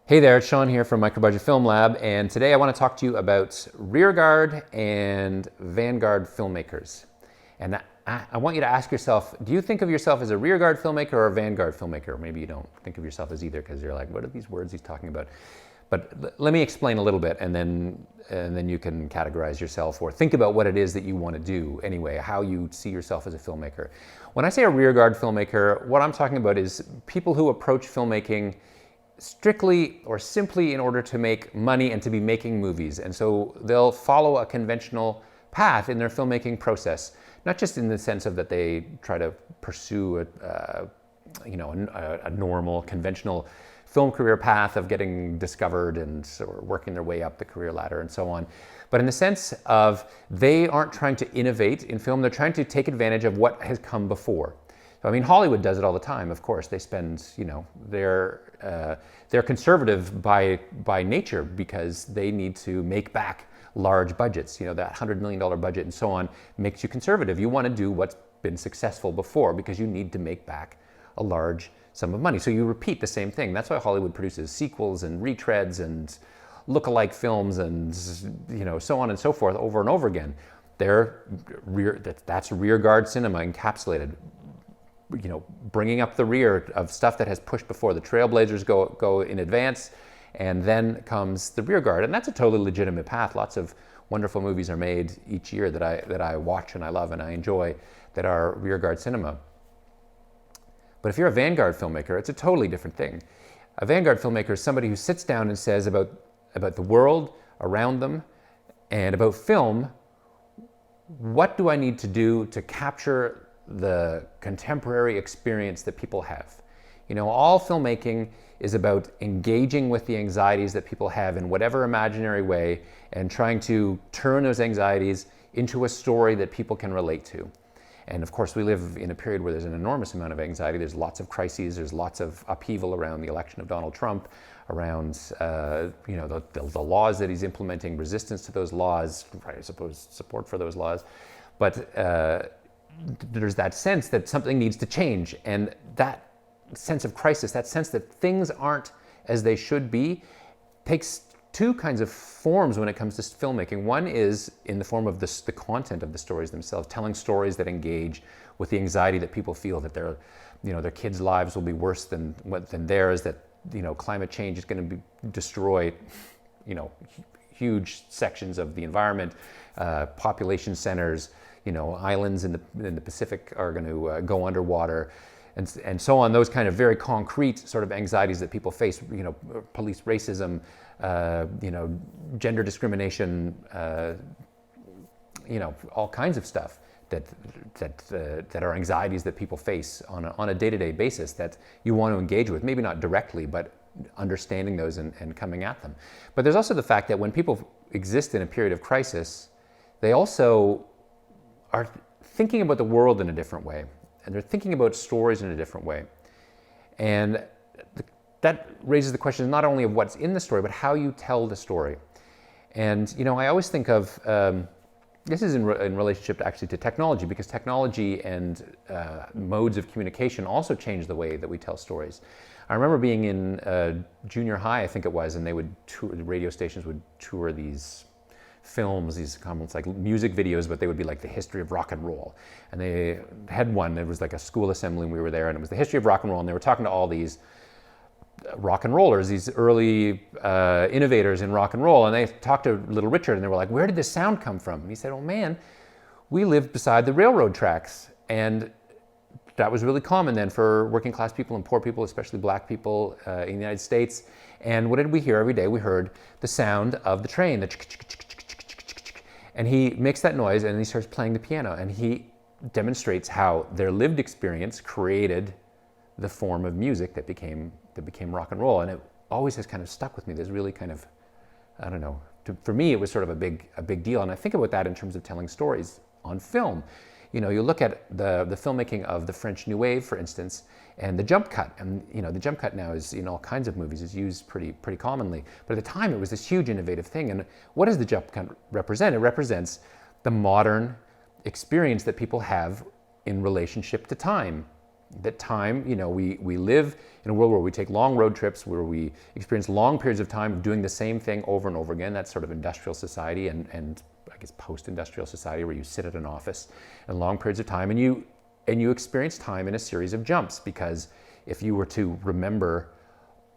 Hey there, it's Sean here from Micro Budget Film Lab, and today I want to talk to you about rearguard and vanguard filmmakers. And I want you to ask yourself, do you think of yourself as a rearguard filmmaker or a vanguard filmmaker? Or maybe you don't think of yourself as either because you're like, what are these words he's talking about? But let me explain a little bit, and then you can categorize yourself or think about what it is that you want to do anyway, how you see yourself as a filmmaker. When I say a rearguard filmmaker, what I'm talking about is people who approach filmmaking strictly or simply in order to make money and to be making movies. And so they'll follow a conventional path in their filmmaking process, not just in the sense of that they try to pursue a normal, conventional film career path of getting discovered and sort of working their way up the career ladder and so on, but in the sense of they aren't trying to innovate in film, they're trying to take advantage of what has come before. So, I mean, Hollywood does it all the time, of course. They spend, they're conservative by nature because they need to make back large budgets. That $100 million budget and so on makes you conservative. You want to do what's been successful before because you need to make back a large sum of money. So you repeat the same thing. That's why Hollywood produces sequels and retreads and look-alike films and so on and so forth over and over again. That's rearguard cinema encapsulated. Bringing up the rear of stuff that has pushed before. The trailblazers go in advance, and then comes the rear guard, and that's a totally legitimate path. Lots of wonderful movies are made each year that I watch and I love and I enjoy that are rear guard cinema. But if you're a vanguard filmmaker, it's a totally different thing. A vanguard filmmaker is somebody who sits down and says about the world around them and about film, what do I need to do to capture the contemporary experience that people have? All filmmaking is about engaging with the anxieties that people have in whatever imaginary way and trying to turn those anxieties into a story that people can relate to. And of course, we live in a period where there's an enormous amount of anxiety. There's lots of crises. There's lots of upheaval around the election of Donald Trump, around the laws that he's implementing, resistance to those laws, I suppose support for those laws. But there's that sense that something needs to change, and that sense of crisis, that sense that things aren't as they should be, takes two kinds of forms when it comes to filmmaking. One is in the form of the content of the stories themselves, telling stories that engage with the anxiety that people feel that their kids' lives will be worse than theirs, that climate change is going to destroy huge sections of the environment, population centers. Islands in the Pacific are going to go underwater, and so on. Those kind of very concrete sort of anxieties that people face. Police racism, gender discrimination, all kinds of stuff that are anxieties that people face on a day-to-day basis that you want to engage with. Maybe not directly, but understanding those and coming at them. But there's also the fact that when people exist in a period of crisis, they also are thinking about the world in a different way, and they're thinking about stories in a different way. And that raises the question not only of what's in the story, but how you tell the story. And I always think of, this is in relationship actually to technology, because technology and modes of communication also change the way that we tell stories. I remember being in junior high, I think it was, and the radio stations would tour these films, these comments like music videos, but they would be like the history of rock and roll. And they had one, it was like a school assembly, and we were there, and it was the history of rock and roll, and they were talking to all these rock and rollers, these early innovators in rock and roll, and they talked to Little Richard, and they were like, where did this sound come from? And he said, oh man, we lived beside the railroad tracks, and that was really common then for working class people and poor people, especially black people in the United States. And what did we hear every day? We heard the sound of the train, and he makes that noise and he starts playing the piano, and he demonstrates how their lived experience created the form of music that became rock and roll. And it always has kind of stuck with me. There's really kind of, I don't know, for me it was sort of a big deal. And I think about that in terms of telling stories on film. You look at the filmmaking of the French New Wave, for instance, and the jump cut. And the jump cut now is in all kinds of movies, is used pretty commonly. But at the time, it was this huge innovative thing. And what does the jump cut represent? It represents the modern experience that people have in relationship to time. That time, we live in a world where we take long road trips, where we experience long periods of time doing the same thing over and over again. That's sort of industrial society and I guess post-industrial society, where you sit at an office and long periods of time, and you experience time in a series of jumps, because if you were to remember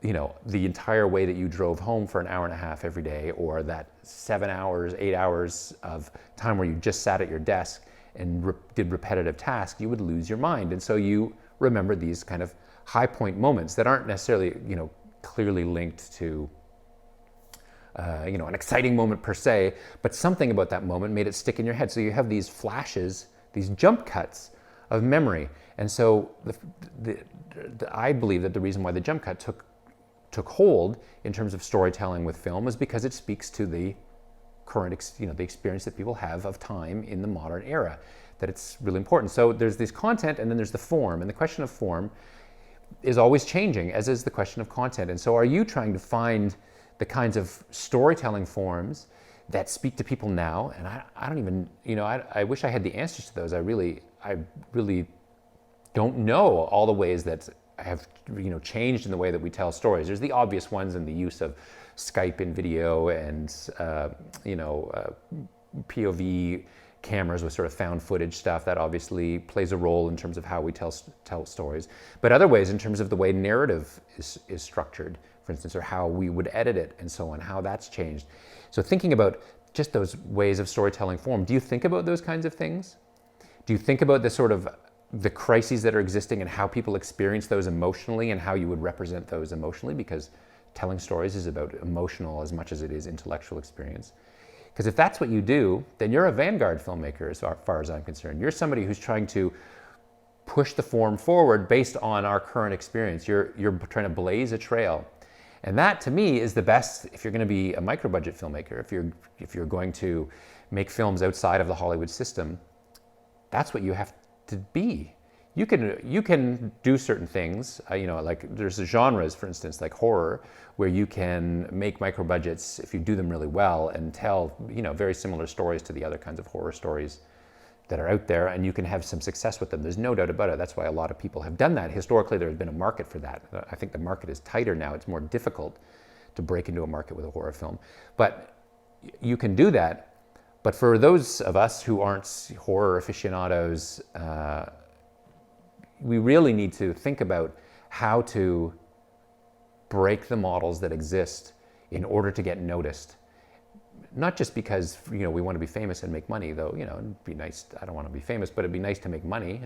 the entire way that you drove home for an hour and a half every day, or that 7 hours, 8 hours of time where you just sat at your desk and did repetitive tasks, you would lose your mind. And so you remember these kind of high point moments that aren't necessarily, clearly linked to, an exciting moment per se, but something about that moment made it stick in your head. So you have these flashes, these jump cuts of memory. And so I believe that the reason why the jump cut took hold in terms of storytelling with film is because it speaks to the current, the experience that people have of time in the modern era, that it's really important. So there's this content, and then there's the form, and the question of form is always changing, as is the question of content. And so are you trying to find the kinds of storytelling forms that speak to people now? And I don't even, I wish I had the answers to those. I really don't know all the ways that have changed in the way that we tell stories. There's the obvious ones in the use of Skype and video and POV cameras with sort of found footage stuff. That obviously plays a role in terms of how we tell stories. But other ways in terms of the way narrative is structured, for instance, or how we would edit it and so on, how that's changed. So thinking about just those ways of storytelling form, do you think about those kinds of things? Do you think about the crises that are existing and how people experience those emotionally, and how you would represent those emotionally? Because telling stories is about emotional as much as it is intellectual experience. Because if that's what you do, then you're a vanguard filmmaker as far as I'm concerned. You're somebody who's trying to push the form forward based on our current experience. You're trying to blaze a trail. And that, to me, is the best if you're going to be a micro-budget filmmaker, if you're going to make films outside of the Hollywood system. That's what you have to be. You can do certain things, like there's genres, for instance, like horror, where you can make micro budgets if you do them really well and tell, very similar stories to the other kinds of horror stories that are out there, and you can have some success with them. There's no doubt about it. That's why a lot of people have done that. Historically, there has been a market for that. I think the market is tighter now. It's more difficult to break into a market with a horror film. But you can do that. But for those of us who aren't horror aficionados, we really need to think about how to break the models that exist in order to get noticed. Not just because we want to be famous and make money, though. It'd be nice. I don't want to be famous, but it'd be nice to make money.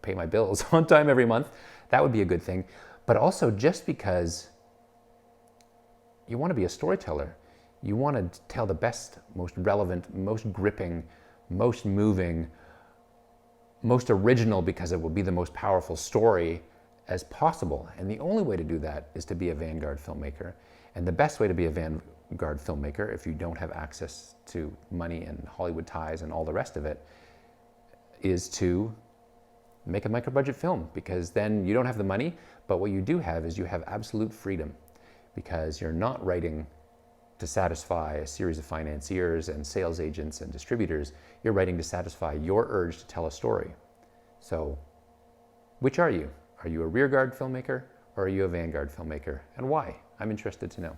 Pay my bills on time every month. That would be a good thing. But also just because you want to be a storyteller. You want to tell the best, most relevant, most gripping, most moving, most original, because it will be the most powerful story as possible. And the only way to do that is to be a vanguard filmmaker. And the best way to be a vanguard filmmaker, if you don't have access to money and Hollywood ties and all the rest of it, is to make a micro-budget film, because then you don't have the money, but what you do have is you have absolute freedom, because you're not writing to satisfy a series of financiers and sales agents and distributors. You're writing to satisfy your urge to tell a story. So, which are you? Are you a rearguard filmmaker, or are you a vanguard filmmaker? And why? I'm interested to know.